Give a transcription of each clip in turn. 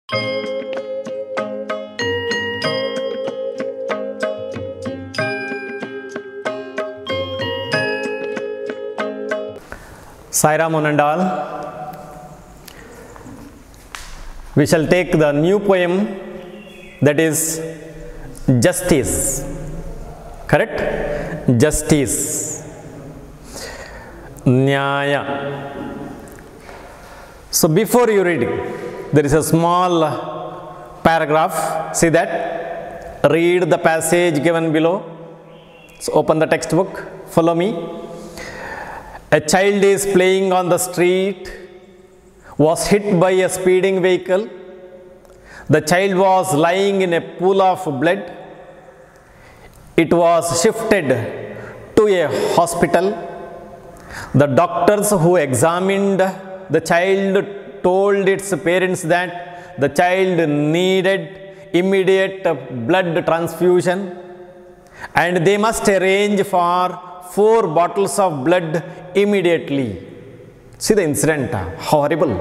Sai Ram one and all. We shall take the new poem, that is Justice. Correct? Justice. Nyaya. So before you read, there is a small paragraph. See that? Read the passage given below. So open the textbook. Follow me. A child is playing on the street, was hit by a speeding vehicle. The child was lying in a pool of blood. It was shifted to a hospital. The doctors who examined the child told its parents that the child needed immediate blood transfusion and they must arrange for 4 bottles of blood immediately. See the incident, horrible.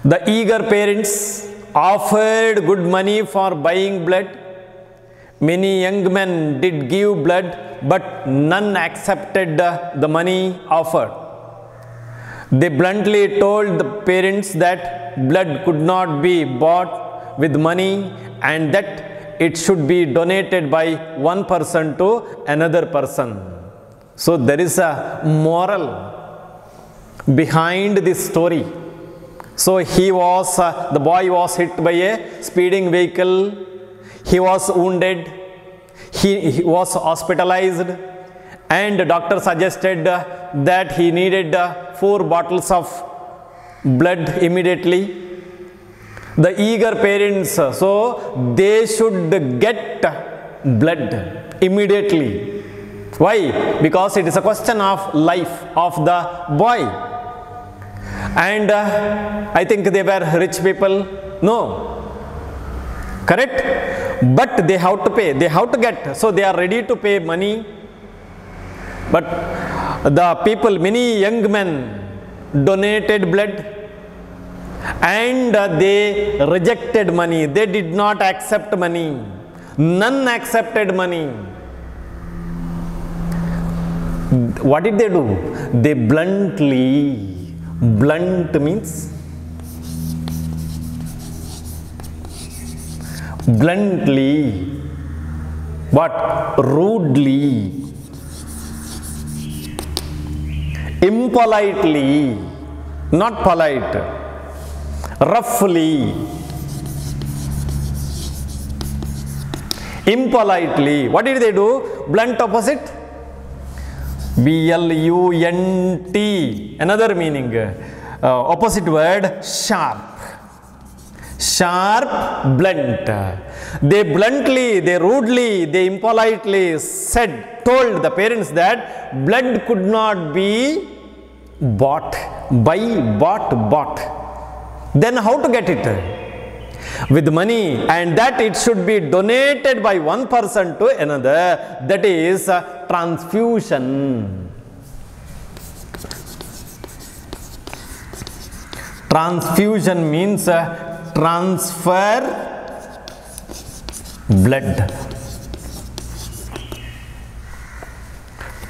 The eager parents offered good money for buying blood. Many young men did give blood, but none accepted the money offered. They bluntly told the parents that blood could not be bought with money and that it should be donated by one person to another person. So there is a moral behind this story. So the boy was hit by a speeding vehicle. He was wounded. He was hospitalized, and the doctor suggested that he needed 4 bottles of blood immediately. The eager parents, so they should get blood immediately. Why? Because it is a question of life of the boy. And I think they were rich people. No. Correct? But they have to pay. They have to get. So they are ready to pay money. But the people, many young men donated blood and they rejected money. They did not accept money. None accepted money. What did they do? They blunt means bluntly, what? Rudely, impolitely, not polite, roughly, impolitely. What did they do? Blunt opposite? B-L-U-N-T, another meaning, opposite word, sharp. Sharp, blunt. They bluntly, they rudely, they impolitely told the parents that blood could not be bought. Then how to get it? With money, and that it should be donated by one person to another, that is transfusion. Transfusion means transfer blood.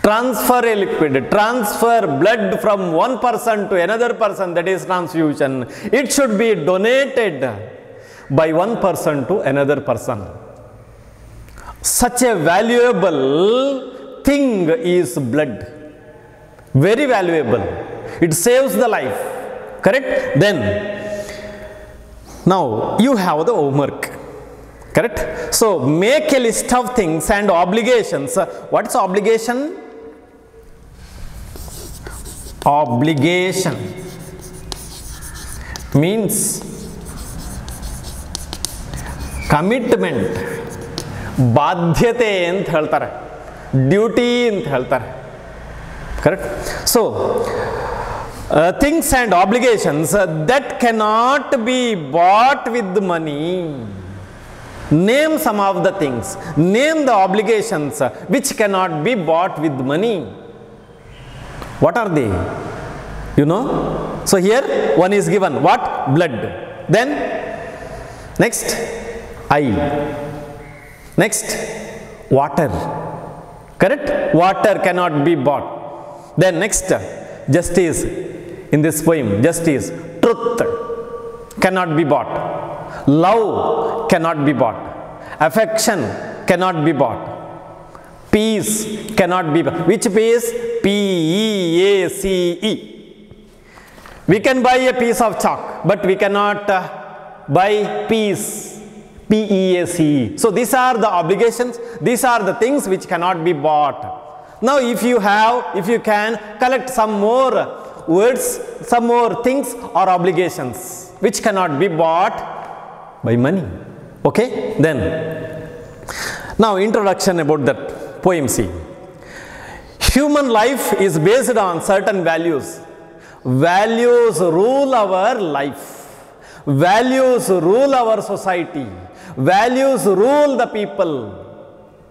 Transfer a liquid, transfer blood from one person to another person, that is transfusion. It should be donated by one person to another person. Such a valuable thing is blood. Very valuable. It saves the life. Correct? Then, now you have the homework. Correct? So, make a list of things and obligations. What is obligation? Obligation means commitment, ಬಾಧ್ಯತೆ ಅಂತ ಹೇಳ್ತಾರೆ, duty ಅಂತ ಹೇಳ್ತಾರೆ. Correct? So things and obligations that cannot be bought with money. Name some of the things. Name the obligations which cannot be bought with money. What are they? You know? So here one is given. What? Blood. Then Next, oil. Next, water. Correct? Water cannot be bought. Then next, justice. In this poem, justice, truth cannot be bought. Love cannot be bought. Affection cannot be bought. Peace cannot be bought. Which peace? P-E-A-C-E. We can buy a piece of chalk, but we cannot buy peace. P-E-A-C-E. So these are the obligations. These are the things which cannot be bought. Now if you can collect some more words, some more things or obligations which cannot be bought by money. Okay? Then, now introduction about that poem. See, human life is based on certain values. Values rule our life. Values rule our society. Values rule the people.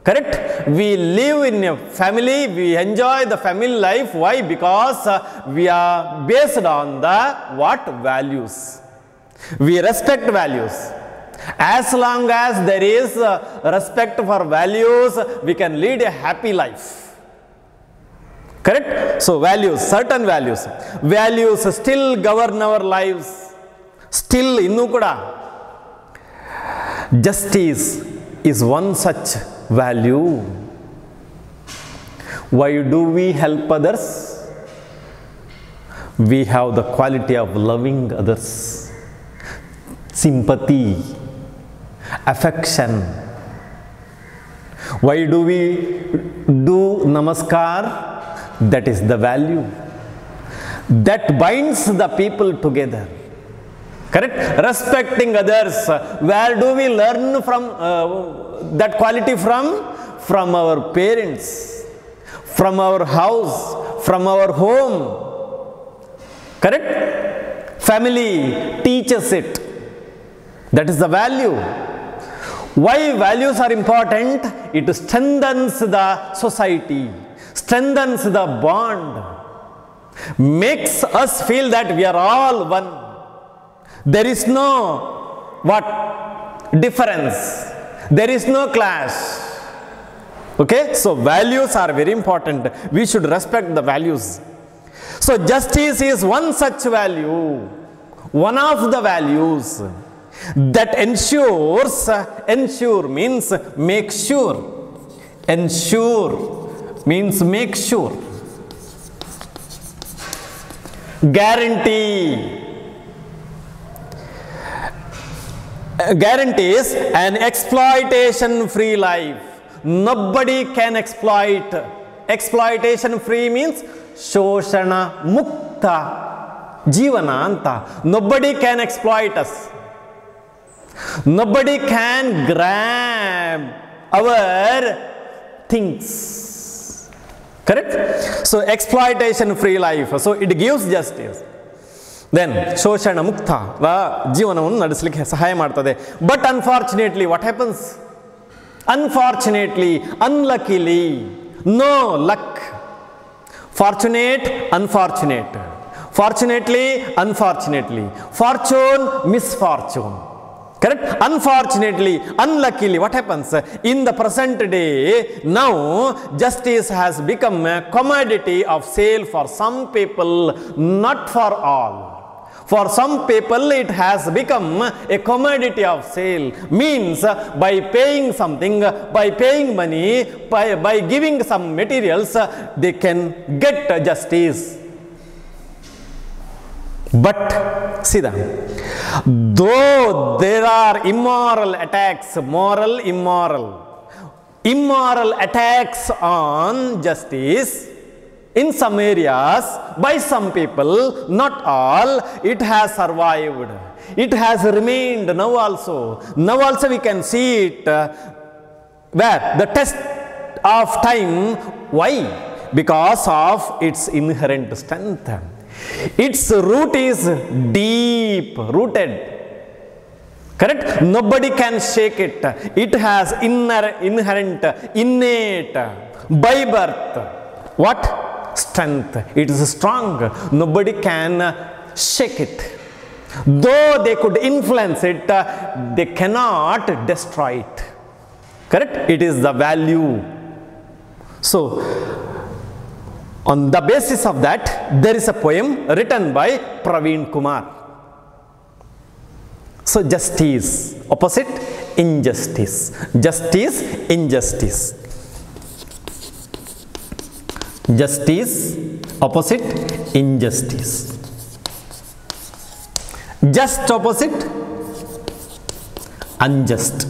Correct? We live in a family, we enjoy the family life. Why? Because we are based on the what? Values. We respect values. As long as there is respect for values, we can lead a happy life. Correct? So values, certain values. Values still govern our lives. Still, innu kuda. Justice is one such value. Why do we help others? We have the quality of loving others. Sympathy, affection. Why do we do namaskar? That is the value that binds the people together. Correct? Respecting others. Where do we learn from that quality from? From our parents, from our house, from our home. Correct? Family teaches it. That is the value. Why values are important? It strengthens the society, strengthens the bond, makes us feel that we are all one. There is no what? Difference. There is no clash. Okay? So values are very important. We should respect the values. So justice is one such value. One of the values that ensures, ensure means make sure. Ensure means make sure. Guarantee. Guarantees an exploitation free life. Nobody can exploit. Exploitation free means shoshana mukta jivana anta. Nobody can exploit us. Nobody can grab our things. Correct? So exploitation free life. So it gives justice. Then shoshana mukta ಜೀವನವನ್ನು ನಡೆಸಲಿಕ್ಕೆ ಸಹಾಯ ಮಾಡ್ತದೆ. But unfortunately what happens? Unfortunately, unluckily, no luck. Fortunate, unfortunate. Fortunately, unfortunately. Fortune, misfortune. Correct? Unfortunately, unluckily, what happens? In the present day, now justice has become a commodity of sale for some people, not for all. For some people it has become a commodity of sale. Means by paying something, by paying money, by giving some materials, they can get justice. But see that though there are immoral attacks, moral, immoral attacks on justice in some areas by some people, not all, it has survived. It has remained now also. Now also we can see it where the test of time. Why? Because of its inherent strength. Its root is deep rooted. Correct? Nobody can shake it. It has inherent, innate, by birth. What? Strength. It is strong. Nobody can shake it. Though they could influence it, they cannot destroy it. Correct? It is the value. So, on the basis of that, there is a poem written by Praveen Kumar. So, justice, opposite injustice. Justice, injustice. Justice, opposite injustice. Just, opposite unjust.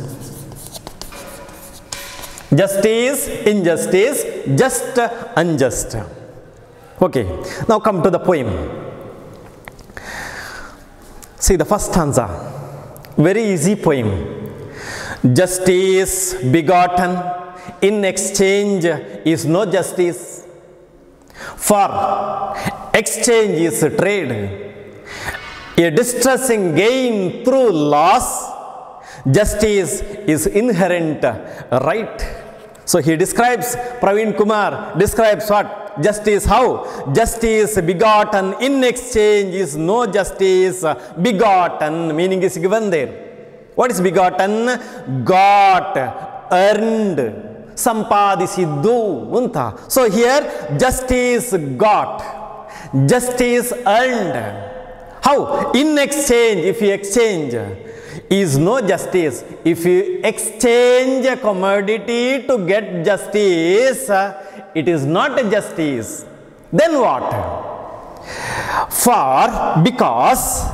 Justice, injustice, just, unjust. Okay, now come to the poem. See the first stanza, very easy poem. Justice begotten in exchange is no justice, for exchange is trade. A distressing gain through loss, justice is inherent right. So he describes, Praveen Kumar describes what? Justice how? Justice begotten in exchange is no justice. Begotten meaning is given there. What is begotten? Got, earned, sampadisidu unta. So here justice got, justice earned. How? In exchange, if you exchange, is no justice. If you exchange a commodity to get justice, it is not a justice. Then what? Because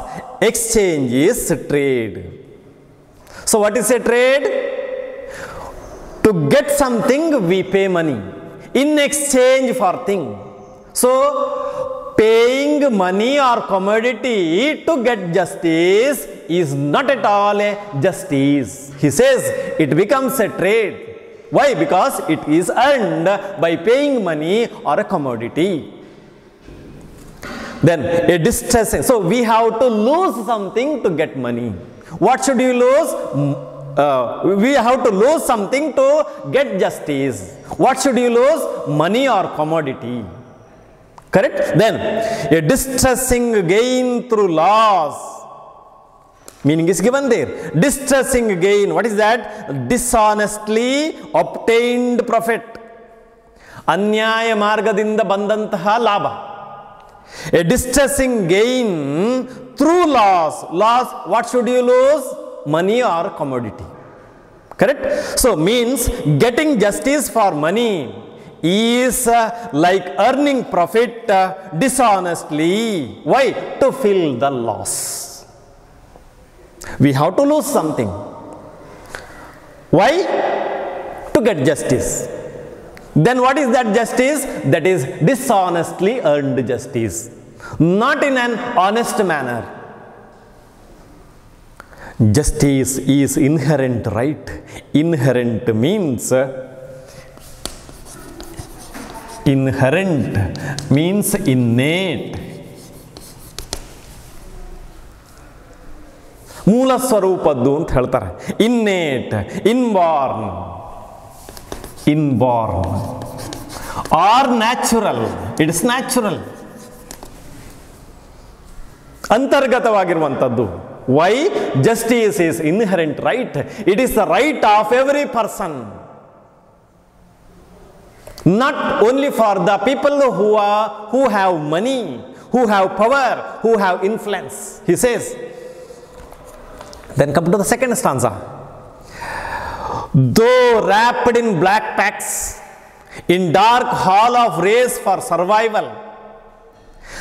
exchange is trade. So what is a trade? To get something we pay money in exchange for thing. So paying money or commodity to get justice is not at all a justice. He says it becomes a trade. Why? Because it is earned by paying money or a commodity. Then a distressing. So we have to lose something to get money. What should you lose? We have to lose something to get justice. What should you lose? Money or commodity. Correct? Then a distressing gain through loss. Meaning is given there. Distressing gain. What is that? Dishonestly obtained profit. Anyaya margadinda bandantaha labha. A distressing gain through loss. Loss, what should you lose? Money or commodity. Correct? So means getting justice for money is like earning profit dishonestly. Why? To fill the loss. We have to lose something. Why? To get justice. Then what is that justice? That is dishonestly earned justice. Not in an honest manner. Justice is inherent, right? Inherent means innate. ಮೂಲ ಸ್ವರೂಪದ್ದು ಅಂತ ಹೇಳ್ತಾರೆ. Innate, inborn, or natural. It's natural, ಅಂತರ್ಗತವಾಗಿರುವಂಥದ್ದು. Why? Justice is inherent right. It is the right of every person, not only for the people who have money, who have power, who have influence. He says. Then come to the second stanza. Though wrapped in black packs, in dark hall of race for survival,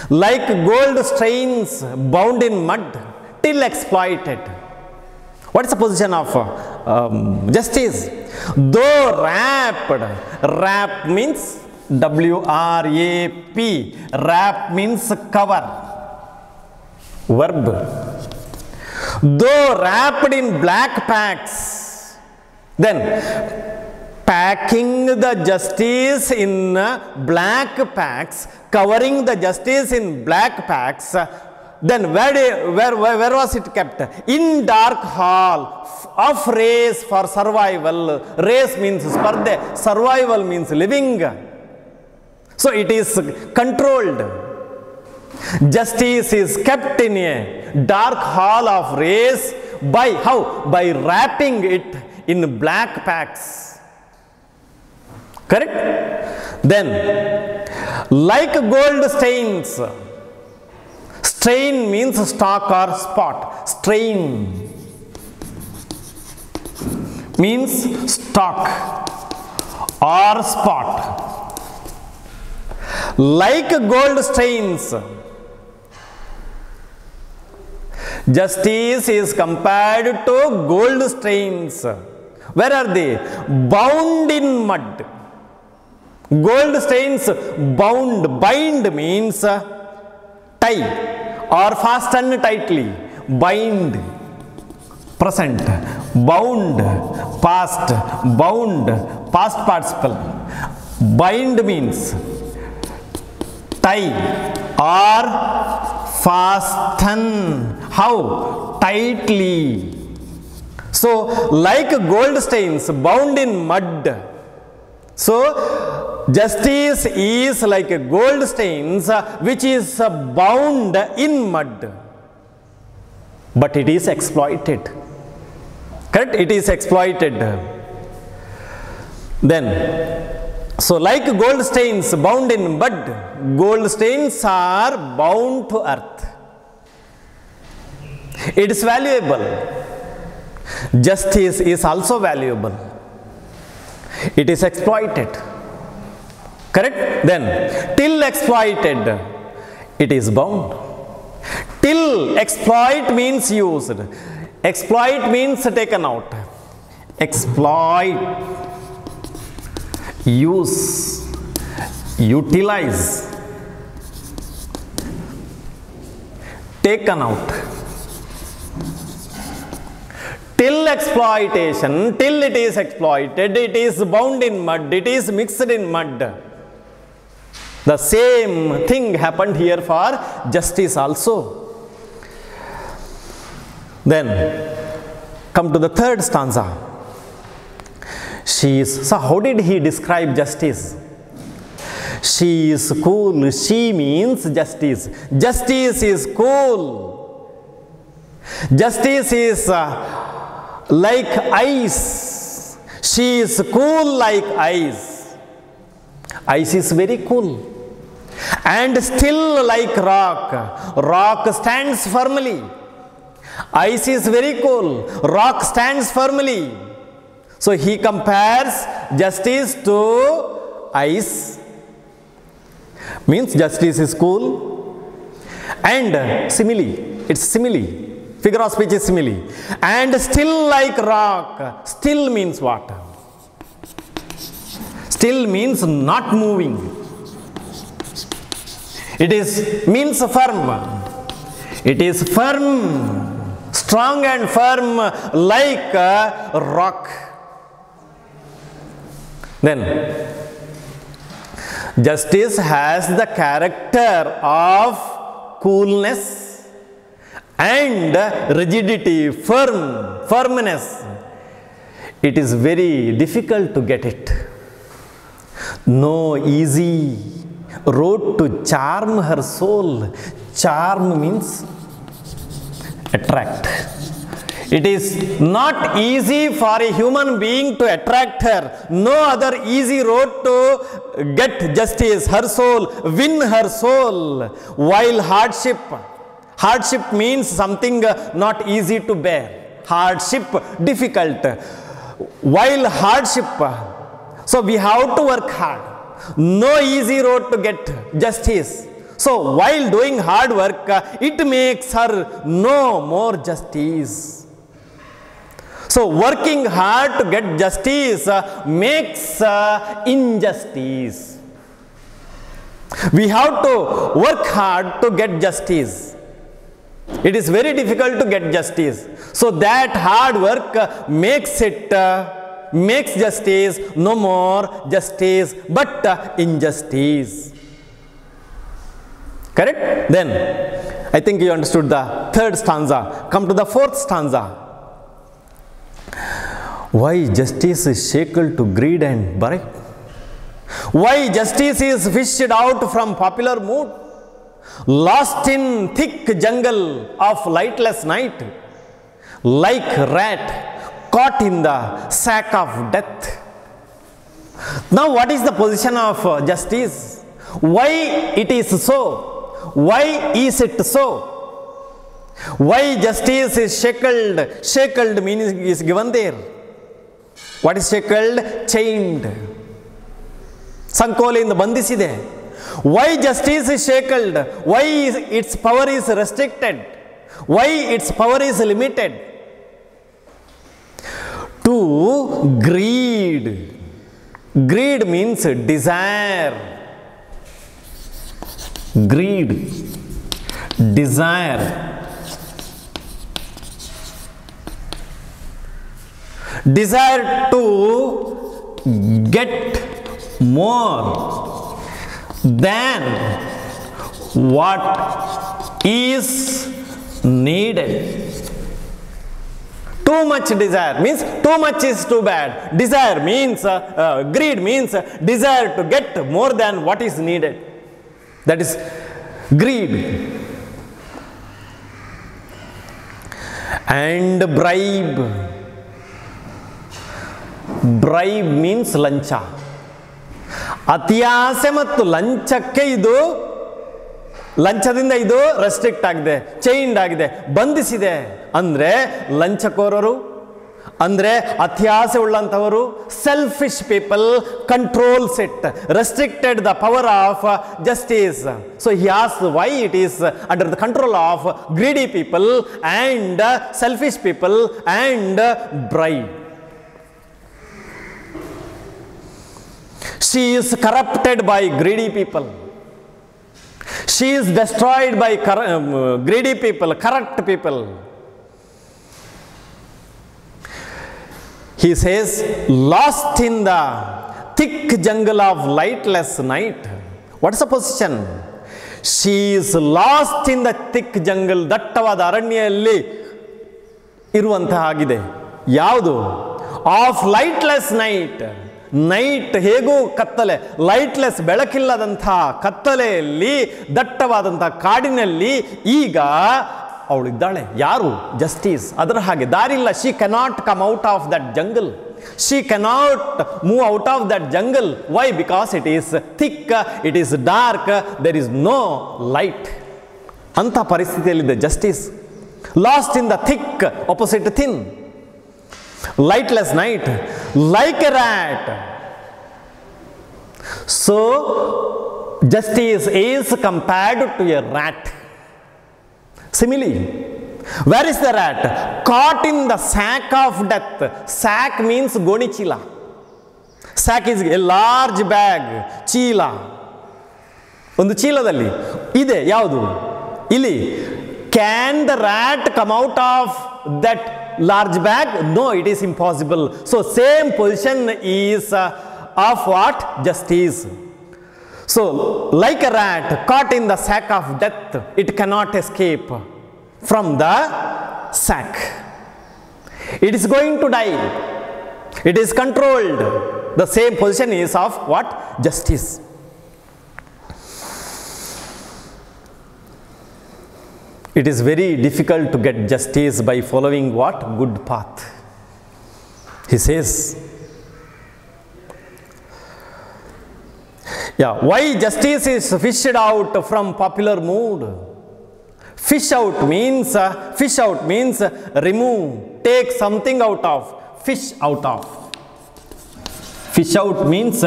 like gold strains bound in mud, till exploited. What is the position of justice? Though wrapped, wrap means W-R-A-P, wrap means cover, verb. Though wrapped in black packs, then packing the justice in black packs, covering the justice in black packs, then where was it kept? In dark hall of race for survival. Race means spardhe, survival means living. So it is controlled. Justice is kept in a dark hall of race by how? By wrapping it in black packs. Correct? Then, like gold stains, stain means stock or spot. Stain means stock or spot. Like gold stains, justice is compared to gold stains. Where are they? Bound in mud. Gold stains bound. Bind means tie or fasten tightly. Bind, present. Bound, past. Bound, past participle. Bind means tie or fasten. How? Tightly. So, like gold stains bound in mud. So, justice is like a gold stains which is bound in mud, but it is exploited. Correct? It is exploited. Then, so like gold stains bound in mud, gold stains are bound to earth. It is valuable. Justice is also valuable. It is exploited. Correct? Then, till exploited, it is bound. Till exploit means used. Exploit means taken out. Exploit, use, utilize, taken out. Till exploitation, till it is exploited, it is bound in mud, it is mixed in mud. The same thing happened here for justice also. Then, come to the third stanza. So how did he describe justice? She is cool. She means justice. Justice is cool. Justice is like ice. She is cool like ice. Ice is very cool. And still like rock. Rock stands firmly. Ice is very cool. Rock stands firmly. So he compares justice to ice. Means justice is cool. And simile. It's simile. Figure of speech is simile. And still like rock. Still means what? Still means not moving. It is means firm. It is firm, strong and firm like a rock. Then, justice has the character of coolness and rigidity, firmness. It is very difficult to get it. No easy road to charm her soul. Charm means attract. It is not easy for a human being to attract her. No other easy road to get justice, her soul, win her soul. While hardship means something not easy to bear. Hardship, difficult. While hardship, so we have to work hard. No easy road to get justice. So while doing hard work, it makes her no more justice. So working hard to get justice makes injustice. We have to work hard to get justice. It is very difficult to get justice. So that hard work makes justice no more justice but injustice. Correct? Then I think you understood the third stanza. Come to the fourth stanza. Why justice is shackled to greed and bribe? Why justice is fished out from popular mood? lost in thick jungle of lightless night, like rat caught in the sack of death. Now what is the position of justice? Why it is so? Why is it so? Why justice is shackled? Shackled means is given there. What is shackled? Chained. ಸಂಕೋಲೆಯಿಂದ ಬಂಧಿಸಿದೆ. Why justice is shackled? Why its power is restricted? Why its power is limited? To greed. Greed means desire. Greed, desire. Desire to get more than what is needed. Too much desire means too much is too bad. Desire means, greed means desire to get more than what is needed. That is greed. And bribe. Bribe means lancha. ಅತ್ಯಾಸೆ ಮತ್ತು ಲಂಚಕ್ಕೆ ಇದು ಲಂಚದಿಂದ ಇದು restrict ಆಗಿದೆ, ಚೈನ್ಡ್ ಆಗಿದೆ, ಬಂಧಿಸಿದೆ. ಅಂದರೆ ಲಂಚಕೋರರು, ಅಂದರೆ ಅತ್ಯಾಸೆ ಉಳ್ಳಂಥವರು, selfish people controls it, restricted the power of justice. So he asked why it is under the control of greedy people and selfish people and bribe. She is corrupted by greedy people. She is destroyed by greedy people, corrupt people. He says, lost in the thick jungle of lightless night. What is the position? She is lost in the thick jungle. ದಟ್ಟವಾದ ಅರಣ್ಯಲ್ಲಿ ಇರುವಂತಹ ಆಗಿದೆ. ಯಾವುದು? Of ಲೈಟ್ಲೆಸ್ night. Night ಹೇಗೂ ಕತ್ತಲೆ, ಲೈಟ್ಲೆಸ್ ಬೆಳಕಿಲ್ಲದಂಥ ಕತ್ತಲೆಯಲ್ಲಿ, ದಟ್ಟವಾದಂಥ ಕಾಡಿನಲ್ಲಿ ಈಗ ಅವಳಿದ್ದಾಳೆ. ಯಾರು? ಜಸ್ಟಿಸ್. ಅದರ ಹಾಗೆ ದಾರಿಲ್ಲ. She cannot come out of that jungle. She cannot move out of that jungle. Why? Because it is thick, it is dark, there is no light. ಅಂಥ ಪರಿಸ್ಥಿತಿಯಲ್ಲಿದೆ justice. Lost in the thick, opposite thin. Lightless night, like a rat. So justice is compared to a rat. Similarly, where is the rat? Caught in the sack of death. Sack means gonichila. Sack is a large bag. ಚೀಲ, ಒಂದು ಚೀಲದಲ್ಲಿ ಇದೆ. ಯಾವುದು? ಇಲ್ಲಿ. Can the rat come out of that large bag? No, it is impossible. So same position is of what? Justice. So like a rat caught in the sack of death, it cannot escape from the sack. It is going to die. It is controlled. The same position is of what? Justice. It is very difficult to get justice by following what? Good path. He says. Yeah, why justice is fished out from popular mood? Fish out means remove, take something out of. Fish out of. Fish out means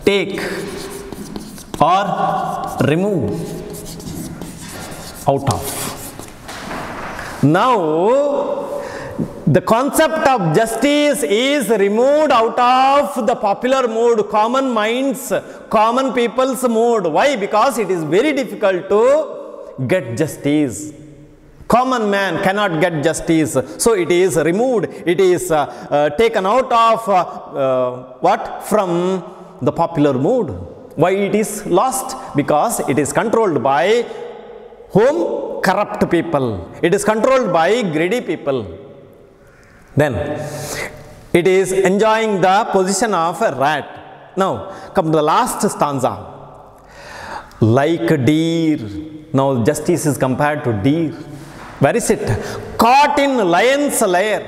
take or remove out of. Now the concept of justice is removed out of the popular mood, common minds, common people's mood. Why? Because it is very difficult to get justice. Common man cannot get justice, so it is removed. It is taken out of what? From the popular mood. Why it is lost? Because it is controlled by whom? Corrupt people. It is controlled by greedy people. Then it is enjoying the position of a rat. Now come to the last stanza. Like a deer Now justice is compared to deer. Where is it? Caught in lion's lair.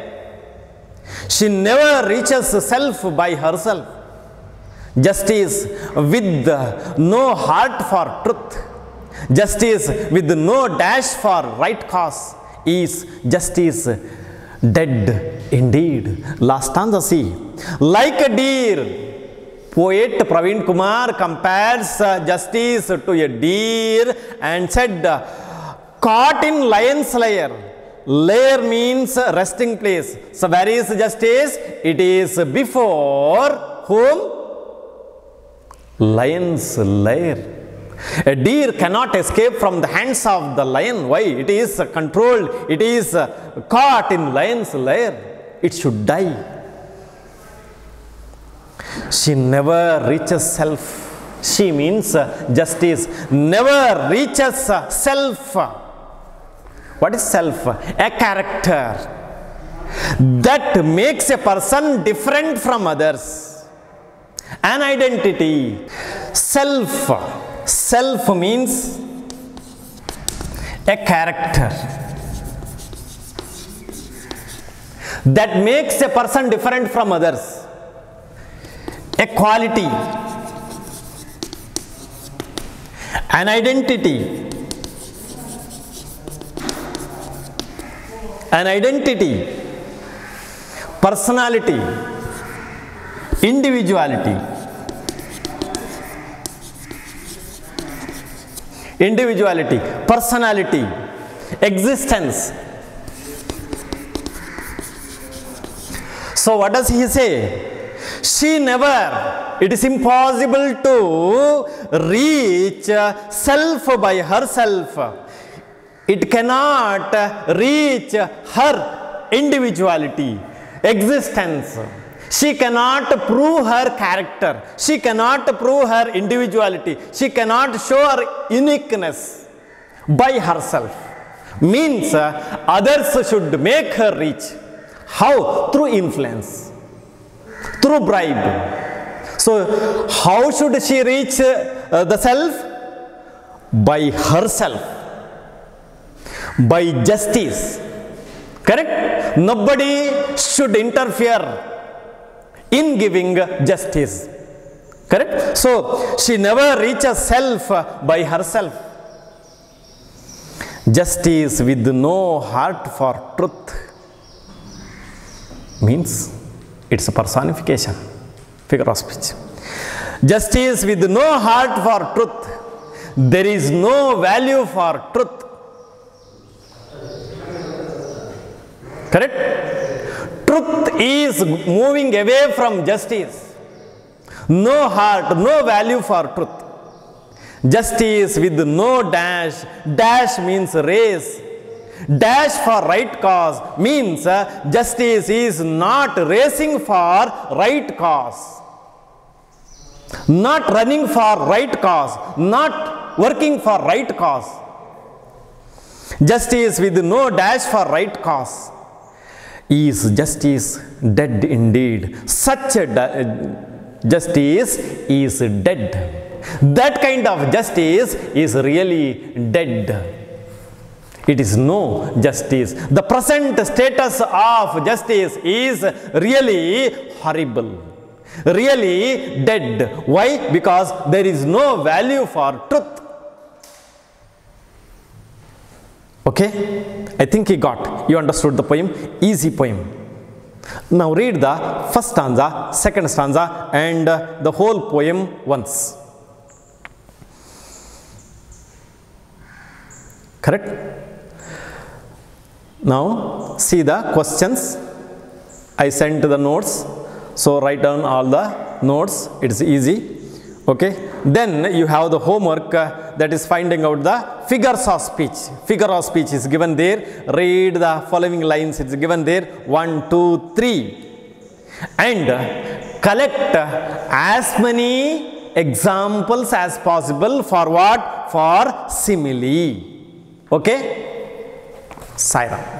She never reaches self by herself. Justice with no heart for truth. Justice with no dash for right cause is justice dead indeed. Last stanza, see. Like a deer, poet Praveen Kumar compares justice to a deer and said, caught in lion's lair. Lair means resting place. So where is justice? It is before whom? Lion's lair. A deer cannot escape from the hands of the lion. Why? It is controlled. It is caught in lion's lair. It should die. She never reaches self. She means justice never reaches self. What is self? A character that makes a person different from others. An identity. Self. Self means a character that makes a person different from others. A quality. An identity. An identity. Personality. Individuality. Individuality, personality, existence. So what does he say? She never, it is impossible to reach self by herself. It cannot reach her individuality, existence. She cannot prove her character. She cannot prove her individuality. She cannot show her uniqueness by herself. Means others should make her reach. How? Through influence, through bribe. So how should she reach the self? By herself, by justice. Correct? Nobody should interfere in giving justice. Correct? So she never reaches self by herself. Justice with no heart for truth means it's a personification, figure of speech. Justice with no heart for truth. There is no value for truth. Correct? Truth is moving away from justice. No heart, no value for truth. Justice with no dash. Dash means race. Dash for right cause means justice is not racing for right cause. Not running for right cause. Not working for right cause. Justice with no dash for right cause is justice dead indeed. Such a justice is dead. That kind of justice is really dead. It is no justice. The present status of justice is really horrible, really dead. Why? Because there is no value for truth. Okay? I think he got. You understood the poem? Easy poem. Now read the first stanza, second stanza and the whole poem once. Correct? Now see the questions. I sent the notes. So write down all the notes. It's easy. Okay? Then you have the homework that is finding out the figures of speech. Figure of speech is given there. Read the following lines. It's given there. 1, 2, 3. And collect as many examples as possible for what? For simile. Okay? Sai Ram.